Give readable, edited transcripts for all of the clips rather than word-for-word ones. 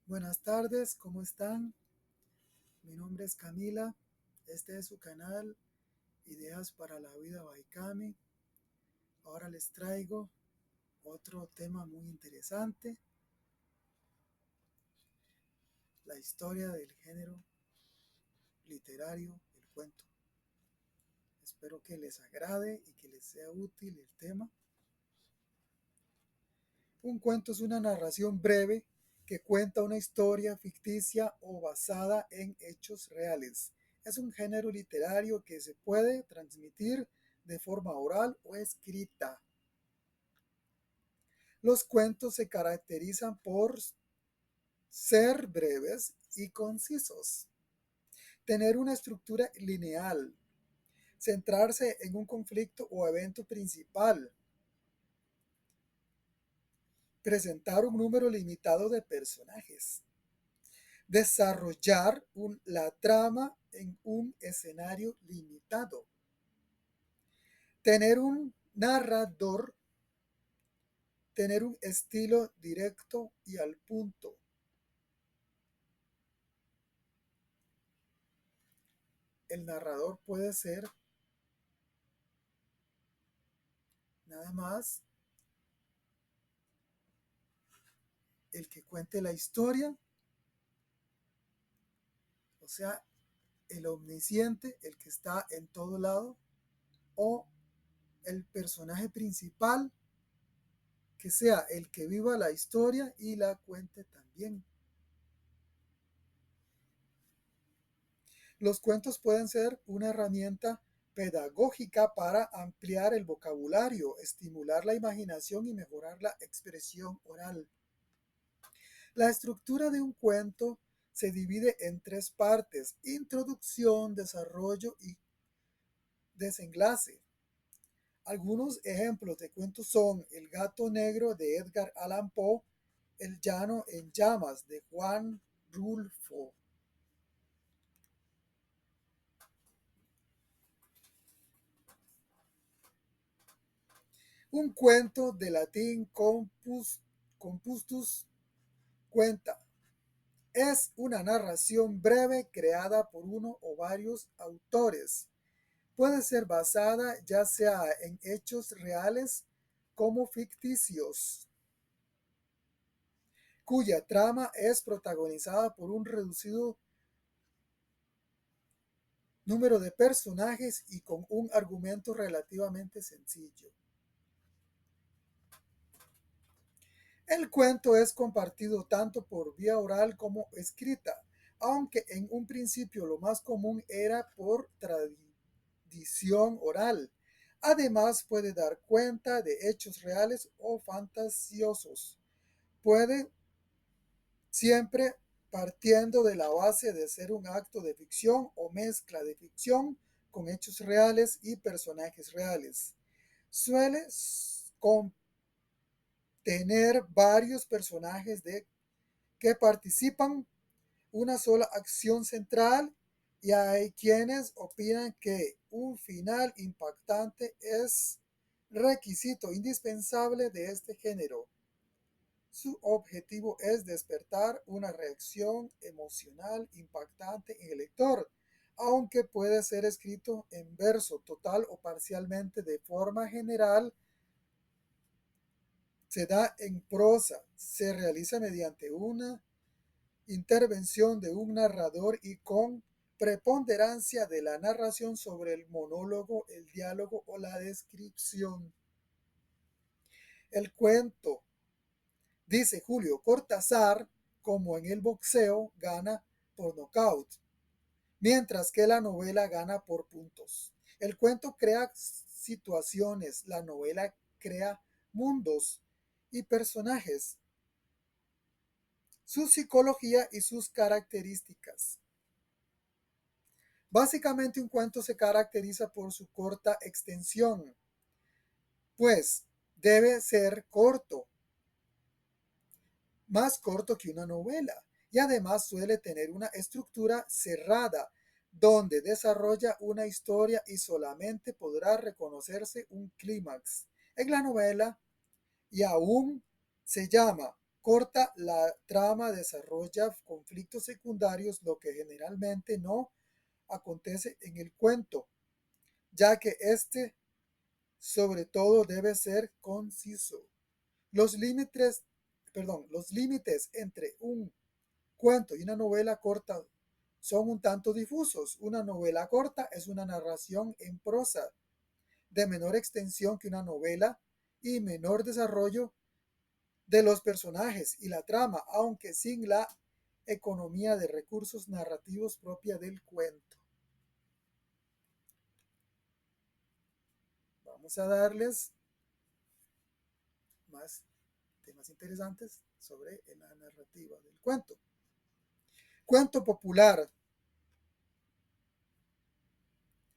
Buenas tardes, ¿cómo están? Mi nombre es Camila. Este es su canal Ideas para la Vida by Cami. Ahora les traigo otro tema muy interesante, la historia del género literario, el cuento. Espero que les agrade y que les sea útil el tema. Un cuento es una narración breve que cuenta una historia ficticia o basada en hechos reales. Es un género literario que se puede transmitir de forma oral o escrita. Los cuentos se caracterizan por ser breves y concisos, tener una estructura lineal, centrarse en un conflicto o evento principal, presentar un número limitado de personajes, desarrollar la trama en un escenario limitado, tener un narrador, tener un estilo directo y al punto. El narrador puede ser nada más el que cuente la historia, o sea, el omnisciente, el que está en todo lado, o el personaje principal, que sea el que viva la historia y la cuente también. Los cuentos pueden ser una herramienta pedagógica para ampliar el vocabulario, estimular la imaginación y mejorar la expresión oral. La estructura de un cuento se divide en tres partes: introducción, desarrollo y desenlace. Algunos ejemplos de cuentos son El gato negro de Edgar Allan Poe, El llano en llamas de Juan Rulfo. Un cuento de latín compustus cuenta. Es una narración breve creada por uno o varios autores. Puede ser basada ya sea en hechos reales como ficticios, cuya trama es protagonizada por un reducido número de personajes y con un argumento relativamente sencillo. El cuento es compartido tanto por vía oral como escrita, aunque en un principio lo más común era por tradición oral. Además puede dar cuenta de hechos reales o fantasiosos. Puede siempre partiendo de la base de ser un acto de ficción o mezcla de ficción con hechos reales y personajes reales. Suele contener varios personajes que participan una sola acción central, y hay quienes opinan que un final impactante es requisito indispensable de este género. Su objetivo es despertar una reacción emocional impactante en el lector, aunque puede ser escrito en verso total o parcialmente. De forma general, se da en prosa, se realiza mediante una intervención de un narrador y con preponderancia de la narración sobre el monólogo, el diálogo o la descripción. El cuento, dice Julio Cortázar, como en el boxeo, gana por nocaut, mientras que la novela gana por puntos. El cuento crea situaciones, la novela crea mundos y personajes, su psicología y sus características. Básicamente un cuento se caracteriza por su corta extensión, pues debe ser corto, más corto que una novela, y además suele tener una estructura cerrada, donde desarrolla una historia y solamente podrá reconocerse un clímax. En la novela, y aún se llama corta, la trama desarrolla conflictos secundarios, lo que generalmente no acontece en el cuento, ya que este sobre todo debe ser conciso. Los límites, los límites entre un cuento y una novela corta son un tanto difusos. Una novela corta es una narración en prosa de menor extensión que una novela y menor desarrollo de los personajes y la trama, aunque sin la economía de recursos narrativos propia del cuento. Vamos a darles más temas interesantes sobre la narrativa del cuento. Cuento popular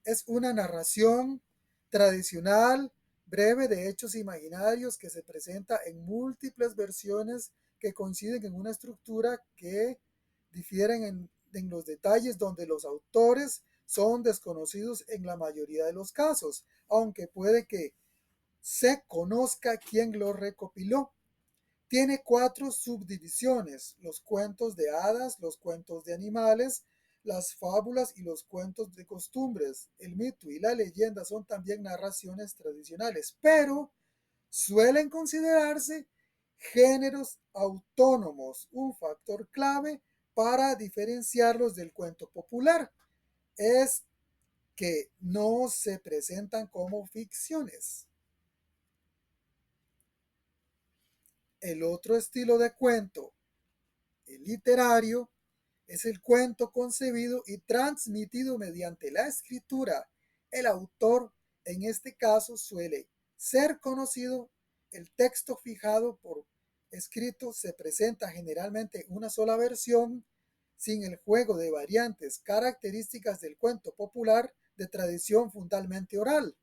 es una narración tradicional, breve de hechos imaginarios que se presenta en múltiples versiones que coinciden en una estructura que difieren en los detalles donde los autores son desconocidos en la mayoría de los casos, aunque puede que se conozca quién lo recopiló. Tiene 4 subdivisiones: los cuentos de hadas, los cuentos de animales, las fábulas y los cuentos de costumbres. El mito y la leyenda son también narraciones tradicionales, pero suelen considerarse géneros autónomos. Un factor clave para diferenciarlos del cuento popular es que no se presentan como ficciones. El otro estilo de cuento, el literario, es el cuento concebido y transmitido mediante la escritura. El autor, en este caso, suele ser conocido. El texto fijado por escrito se presenta generalmente una sola versión, sin el juego de variantes características del cuento popular de tradición fundamentalmente oral.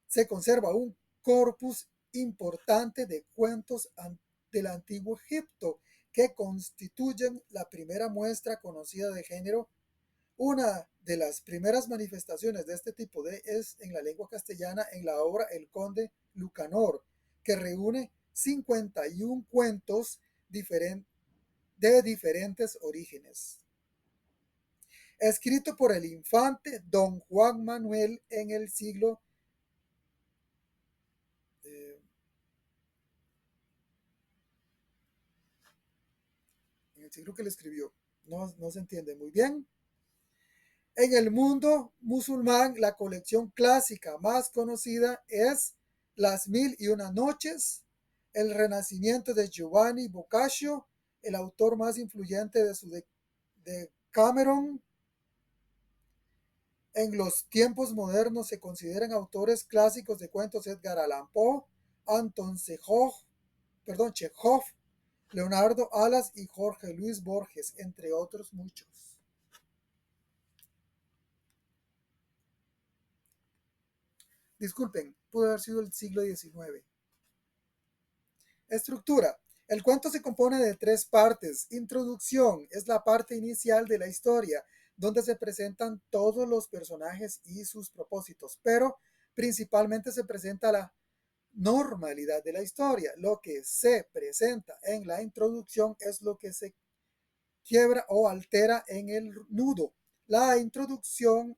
Se conserva un corpus importante de cuentos del antiguo Egipto que constituyen la primera muestra conocida de género. Una de las primeras manifestaciones de este tipo es en la lengua castellana en la obra El Conde Lucanor, que reúne 51 cuentos de diferentes orígenes. Escrito por el infante Don Juan Manuel en el siglo eh, en el siglo que le escribió. No se entiende muy bien. En el mundo musulmán, la colección clásica más conocida es Las Mil y Una Noches, el Renacimiento de Giovanni Boccaccio, el autor más influyente de Cameron. En los tiempos modernos se consideran autores clásicos de cuentos Edgar Allan Poe, Anton Chekhov, Leonardo Alas y Jorge Luis Borges, entre otros muchos. Disculpen, pudo haber sido el siglo XIX. Estructura. El cuento se compone de 3 partes. Introducción es la parte inicial de la historia, donde se presentan todos los personajes y sus propósitos, pero principalmente se presenta la normalidad de la historia. Lo que se presenta en la introducción es lo que se quiebra o altera en el nudo. La introducción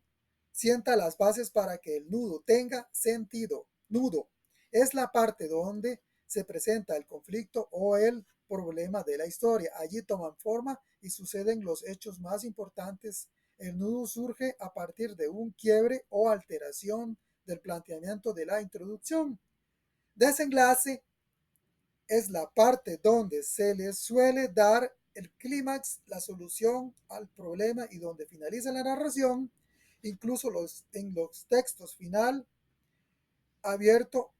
sienta las bases para que el nudo tenga sentido. Nudo es la parte donde se presenta el conflicto o el problema de la historia. Allí toman forma y suceden los hechos más importantes. El nudo surge a partir de un quiebre o alteración del planteamiento de la introducción. Desenlace es la parte donde se le suele dar el clímax, la solución al problema y donde finaliza la narración. Incluso en los textos final abierto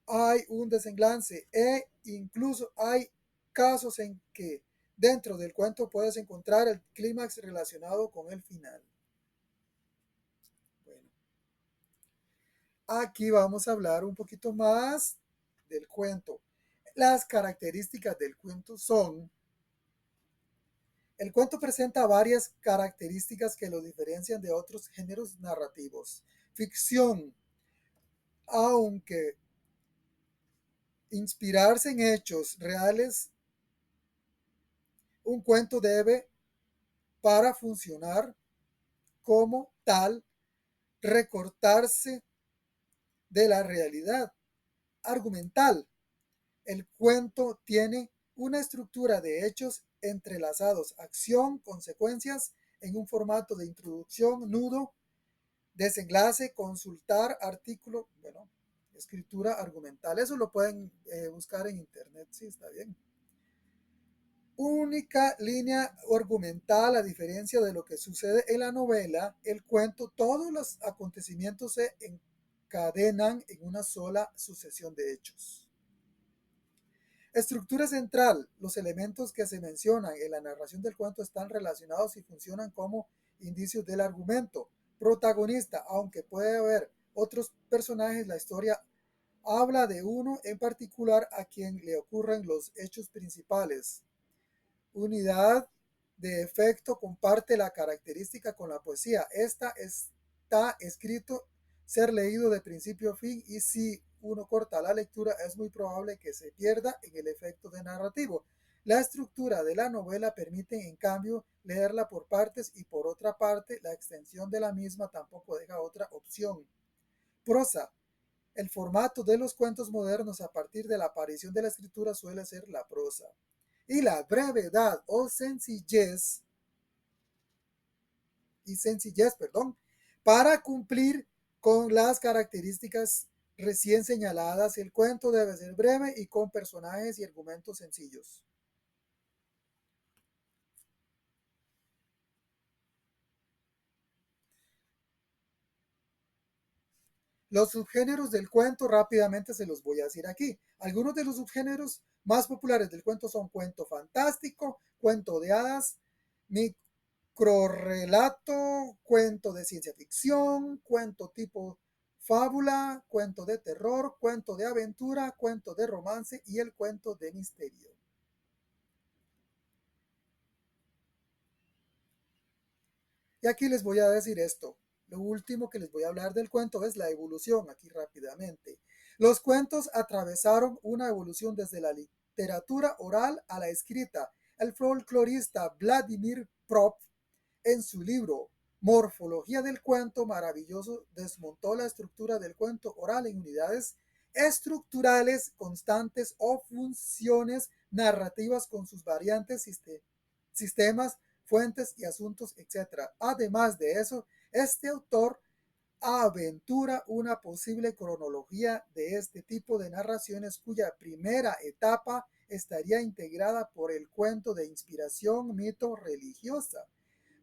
hay un desenlace e incluso hay casos en que dentro del cuento puedes encontrar el clímax relacionado con el final. Bueno, aquí vamos a hablar un poquito más del cuento. Las características del cuento son: el cuento presenta varias características que lo diferencian de otros géneros narrativos. Ficción, aunque inspirarse en hechos reales, un cuento debe, para funcionar como tal, recortarse de la realidad argumental. El cuento tiene una estructura de hechos entrelazados, acción, consecuencias, en un formato de introducción, nudo, desenlace, consultar, artículo, bueno, escritura argumental. Eso lo pueden buscar en internet, sí, está bien. Única línea argumental, a diferencia de lo que sucede en la novela, el cuento, todos los acontecimientos se encadenan en una sola sucesión de hechos. Estructura central. Los elementos que se mencionan en la narración del cuento están relacionados y funcionan como indicios del argumento. Protagonista. Aunque puede haber otros personajes, la historia habla de uno en particular a quien le ocurren los hechos principales. Unidad de efecto comparte la característica con la poesía. Esta está escrito ser leído de principio a fin y si uno corta la lectura es muy probable que se pierda en el efecto de narrativo. La estructura de la novela permite en cambio leerla por partes y por otra parte la extensión de la misma tampoco deja otra opción. Prosa. El formato de los cuentos modernos a partir de la aparición de la escritura suele ser la prosa. Y la brevedad o sencillez, para cumplir con las características recién señaladas, el cuento debe ser breve y con personajes y argumentos sencillos. Los subgéneros del cuento rápidamente se los voy a decir aquí. Algunos de los subgéneros más populares del cuento son cuento fantástico, cuento de hadas, microrrelato, cuento de ciencia ficción, cuento tipo fábula, cuento de terror, cuento de aventura, cuento de romance y el cuento de misterio. Y aquí les voy a decir esto. Lo último que les voy a hablar del cuento es la evolución, aquí rápidamente. Los cuentos atravesaron una evolución desde la literatura oral a la escrita. El folclorista Vladimir Prop, en su libro Morfología del cuento maravilloso, desmontó la estructura del cuento oral en unidades estructurales constantes o funciones narrativas con sus variantes, sistemas, fuentes y asuntos, etc. Además de eso, este autor aventura una posible cronología de este tipo de narraciones cuya primera etapa estaría integrada por el cuento de inspiración mito religiosa,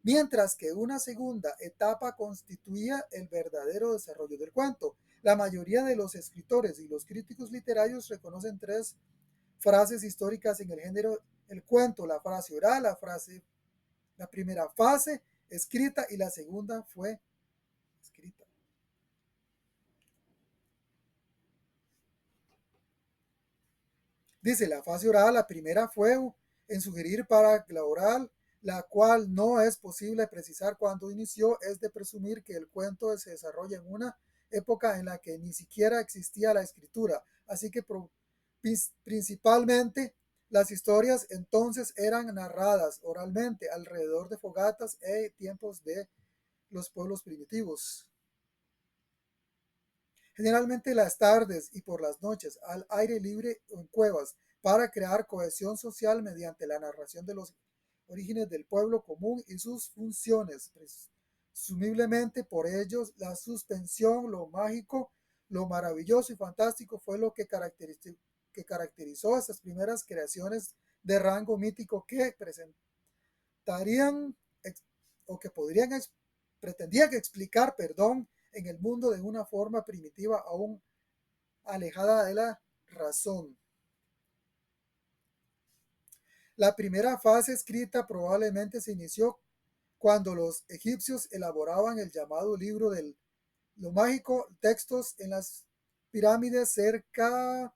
mientras que una segunda etapa constituía el verdadero desarrollo del cuento. La mayoría de los escritores y los críticos literarios reconocen tres frases históricas en el género el cuento: la frase oral, la primera fase escrita y la segunda fue escrita. Dice la fase oral, la primera fue en sugerir para la oral, la cual no es posible precisar cuándo inició, es de presumir que el cuento se desarrolla en una época en la que ni siquiera existía la escritura, así que principalmente las historias entonces eran narradas oralmente alrededor de fogatas e tiempos de los pueblos primitivos. Generalmente las tardes y por las noches al aire libre o en cuevas, para crear cohesión social mediante la narración de los orígenes del pueblo común y sus funciones. Presumiblemente por ellos la suspensión, lo mágico, lo maravilloso y fantástico fue lo que caracterizó estas primeras creaciones de rango mítico que presentarían o que podrían pretendían explicar, en el mundo de una forma primitiva aún alejada de la razón. La primera fase escrita probablemente se inició cuando los egipcios elaboraban el llamado libro de lo mágico, textos en las pirámides cerca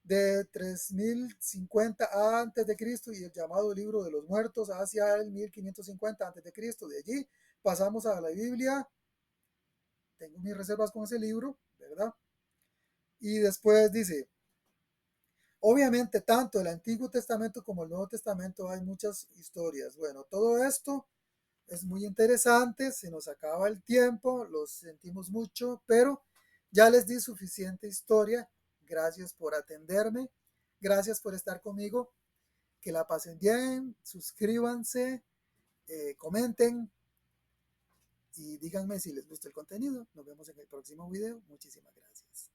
de 3050 a.C. y el llamado libro de los muertos hacia el 1550 a.C. De allí pasamos a la Biblia. Tengo mis reservas con ese libro, ¿verdad? Y después dice, Obviamente, tanto el Antiguo Testamento como el Nuevo Testamento hay muchas historias. Bueno, todo esto es muy interesante, se nos acaba el tiempo, lo sentimos mucho, pero ya les di suficiente historia. Gracias por atenderme, gracias por estar conmigo, que la pasen bien, suscríbanse, comenten y díganme si les gusta el contenido. Nos vemos en el próximo video. Muchísimas gracias.